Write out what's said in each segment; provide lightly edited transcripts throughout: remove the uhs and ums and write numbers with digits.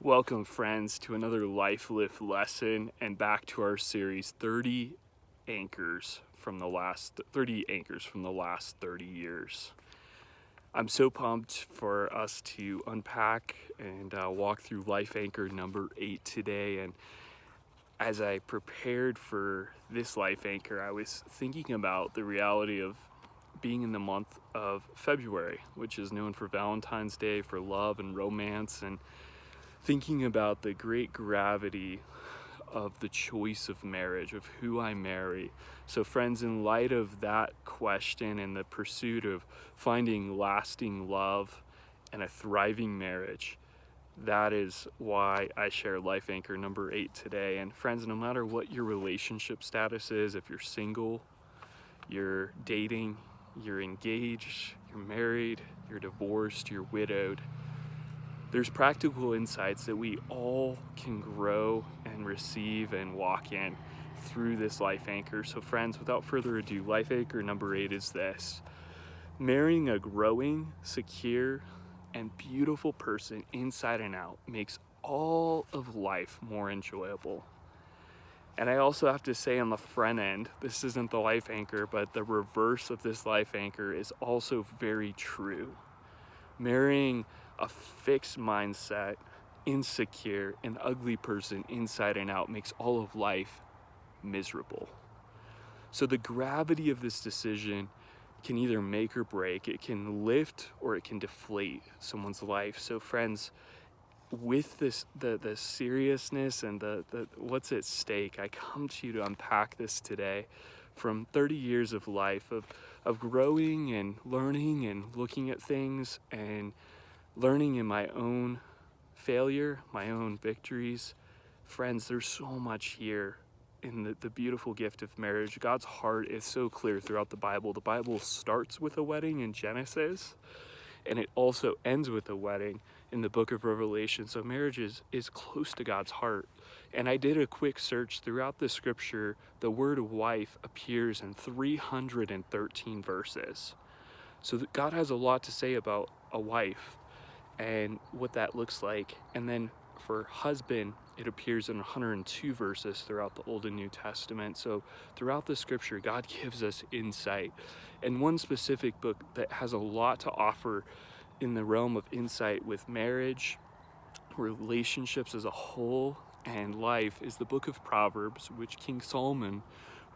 Welcome, friends, to another Life Lift lesson and back to our series 30 anchors from the last 30 years. I'm so pumped for us to unpack and walk through life anchor number 8 today. And as I prepared for this life anchor, I was thinking about the reality of being in the month of February, which is known for Valentine's Day, for love and romance, and thinking about the great gravity of the choice of marriage, of who I marry. So friends, in light of that question and the pursuit of finding lasting love and a thriving marriage, that is why I share life anchor number 8 today. And friends, no matter what your relationship status is, if you're single, you're dating, you're engaged, you're married, you're divorced, you're widowed, there's practical insights that we all can grow and receive and walk in through this life anchor. So friends, without further ado, life anchor number 8 is this: marrying a growing, secure, and beautiful person inside and out makes all of life more enjoyable. And I also have to say, on the front end, this isn't the life anchor, but the reverse of this life anchor is also very true. Marrying a fixed mindset, insecure, and ugly person inside and out makes all of life miserable. So the gravity of this decision can either make or break. It can lift or it can deflate someone's life. So friends, with this, the seriousness and the what's at stake, I come to you to unpack this today from 30 years of life of growing and learning and looking at things and learning in my own failure, my own victories. Friends, there's so much here in the beautiful gift of marriage. God's heart is so clear throughout the Bible. The Bible starts with a wedding in Genesis, and it also ends with a wedding in the book of Revelation. So marriage is close to God's heart. And I did a quick search throughout the scripture. The word wife appears in 313 verses. So God has a lot to say about a wife and what that looks like. And then for husband, it appears in 102 verses throughout the Old and New Testament. So throughout the scripture, God gives us insight. And one specific book that has a lot to offer in the realm of insight with marriage, relationships as a whole, and life is the book of Proverbs, which King Solomon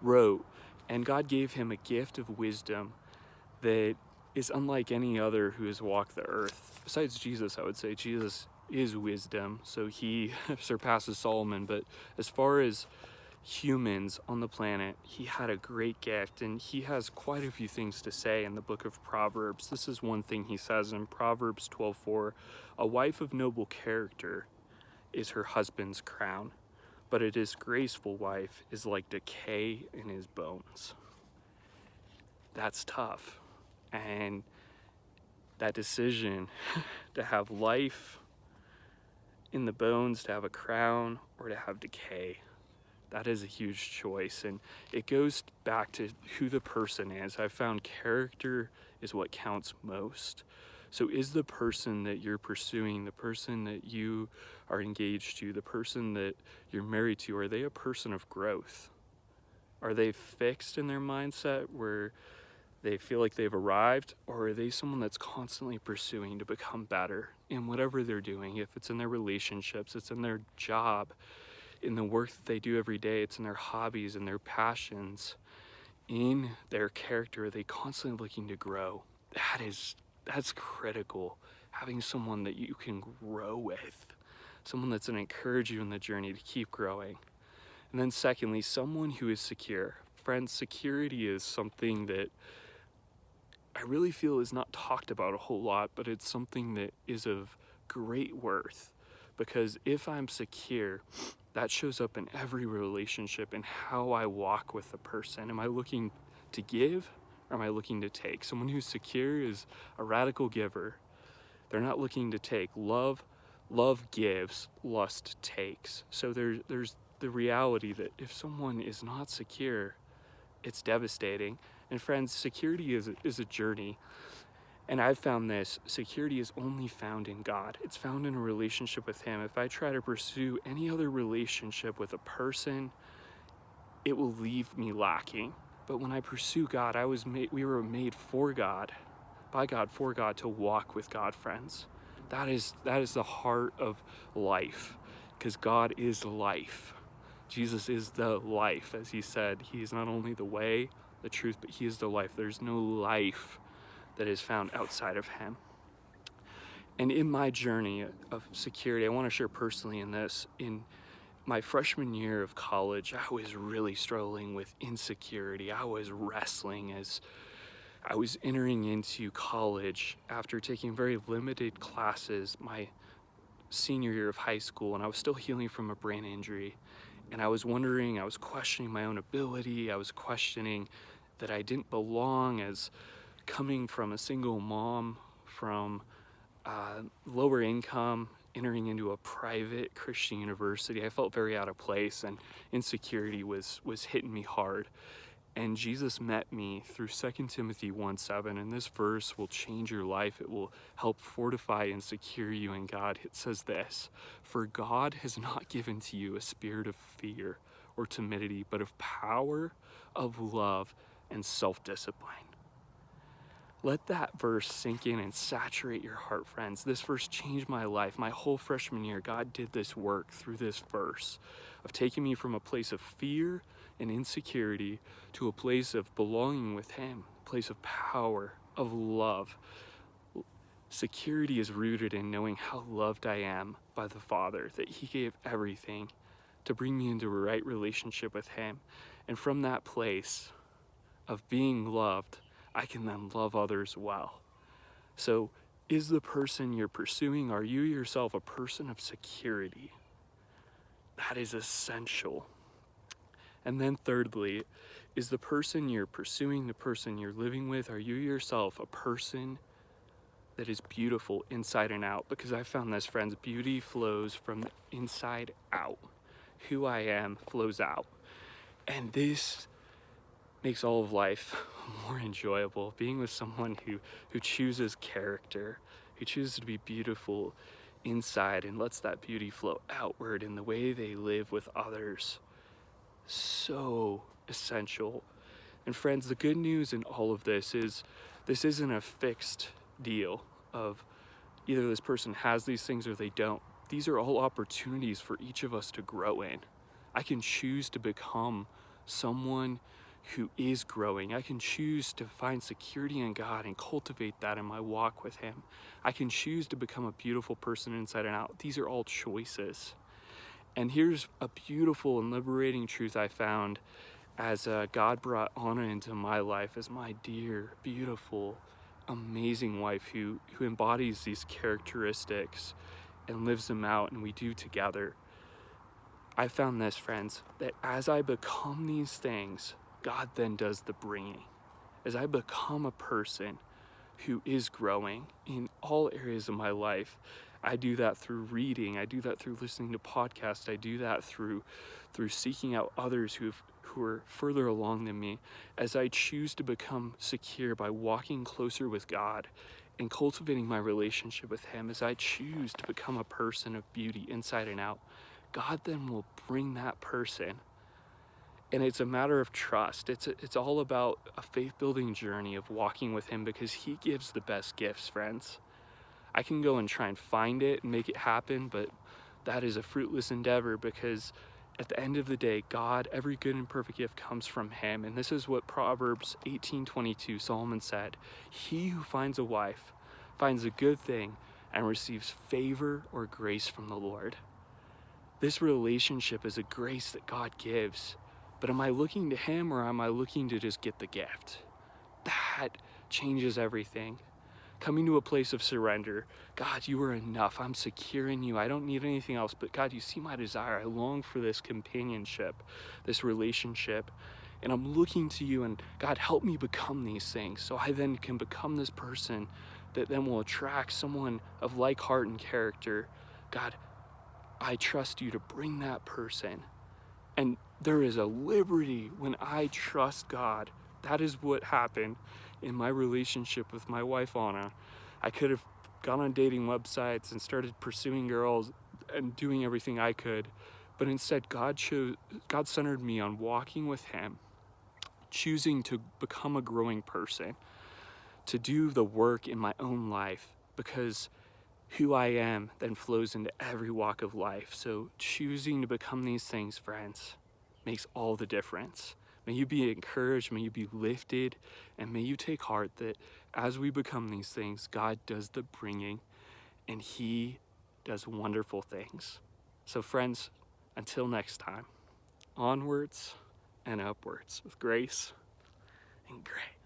wrote. And God gave him a gift of wisdom that is unlike any other who has walked the earth. Besides Jesus, I would say Jesus is wisdom, so he surpasses Solomon. But as far as humans on the planet, he had a great gift, and he has quite a few things to say in the book of Proverbs. This is one thing he says in Proverbs 12:4: a wife of noble character is her husband's crown, but a disgraceful wife is like decay in his bones. That's tough. And that decision to have life in the bones, to have a crown, or to have decay, that is a huge choice. And it goes back to who the person is. I've found character is what counts most. So is the person that you're pursuing, the person that you are engaged to, the person that you're married to, are they a person of growth? Are they fixed in their mindset where they feel like they've arrived, or are they someone that's constantly pursuing to become better in whatever they're doing? If it's in their relationships, it's in their job, in the work that they do every day, it's in their hobbies and their passions, in their character, are they constantly looking to grow? That's critical. Having someone that you can grow with, someone that's going to encourage you in the journey to keep growing. And then secondly, someone who is secure. Friends, security is something that I really feel is not talked about a whole lot, but it's something that is of great worth. Because if I'm secure, that shows up in every relationship and how I walk with a person. Am I looking to give, or am I looking to take? Someone who's secure is a radical giver. They're not looking to take. Love gives, lust takes. So there's the reality that if someone is not secure, it's devastating. And friends, security is a journey. And I've found this security is only found in God. It's found in a relationship with Him. If I try to pursue any other relationship with a person, it will leave me lacking. But when I pursue God, we were made for God, by God, for God, to walk with God, friends. That is the heart of life, because God is life. Jesus is the life, as He said. He is not only the way, the truth, but He is the life. There's no life that is found outside of Him. And in my journey of security, I want to share personally in this. In my freshman year of college, I was really struggling with insecurity. I was wrestling as I was entering into college after taking very limited classes my senior year of high school, and I was still healing from a brain injury. And I was questioning my own ability. I was questioning that I didn't belong, as coming from a single mom from lower income, entering into a private Christian university. I felt very out of place, and insecurity was hitting me hard. And Jesus met me through 2 Timothy 1:7, and this verse will change your life. It will help fortify and secure you in God. It says this: "For God has not given to you a spirit of fear or timidity, but of power, of love, and self-discipline." Let that verse sink in and saturate your heart, friends. This verse changed my life. My whole freshman year, God did this work through this verse of taking me from a place of fear and insecurity to a place of belonging with Him, a place of power, of love. Security is rooted in knowing how loved I am by the Father, that He gave everything to bring me into a right relationship with Him. And from that place of being loved, I can then love others well. So, is the person you're pursuing, are you yourself a person of security? That is essential. And then thirdly, is the person you're pursuing, the person you're living with, are you yourself a person that is beautiful inside and out? Because I found this, friends, beauty flows from the inside out. Who I am flows out. And this makes all of life more enjoyable. Being with someone who chooses character, who chooses to be beautiful inside and lets that beauty flow outward in the way they live with others. So essential. And friends, the good news in all of this is this isn't a fixed deal of either this person has these things or they don't. These are all opportunities for each of us to grow in. I can choose to become someone who is growing. I can choose to find security in God and cultivate that in my walk with Him. I can choose to become a beautiful person inside and out. These are all choices. And here's a beautiful and liberating truth I found as God brought Anna into my life as my dear, beautiful, amazing wife who embodies these characteristics and lives them out, and we do together. I found this, friends, that as I become these things, God then does the bringing. As I become a person who is growing in all areas of my life, I do that through reading, I do that through listening to podcasts, I do that through seeking out others who are further along than me. As I choose to become secure by walking closer with God and cultivating my relationship with Him, as I choose to become a person of beauty inside and out, God then will bring that person. And it's a matter of trust. It's all about a faith-building journey of walking with Him, because He gives the best gifts, friends. I can go and try and find it and make it happen, but that is a fruitless endeavor, because at the end of the day, God, every good and perfect gift comes from Him. And this is what Proverbs 18:22, Solomon said: "He who finds a wife finds a good thing and receives favor or grace from the Lord." This relationship is a grace that God gives. But am I looking to Him, or am I looking to just get the gift? That changes everything. Coming to a place of surrender. God, You are enough. I'm secure in You. I don't need anything else. But God, You see my desire. I long for this companionship, this relationship. And I'm looking to You, and God, help me become these things, so I then can become this person that then will attract someone of like heart and character. God, I trust You to bring that person. And there is a liberty when I trust God That is what happened in my relationship with my wife, Anna. I could have gone on dating websites and started pursuing girls and doing everything I could, but instead God centered me on walking with him, choosing to become a growing person, to do the work in my own life, because who I am then flows into every walk of life. So choosing to become these things, friends, makes all the difference. May you be encouraged, may you be lifted, and may you take heart that as we become these things, God does the bringing and he does wonderful things. So friends, until next time, onwards and upwards with grace and grace.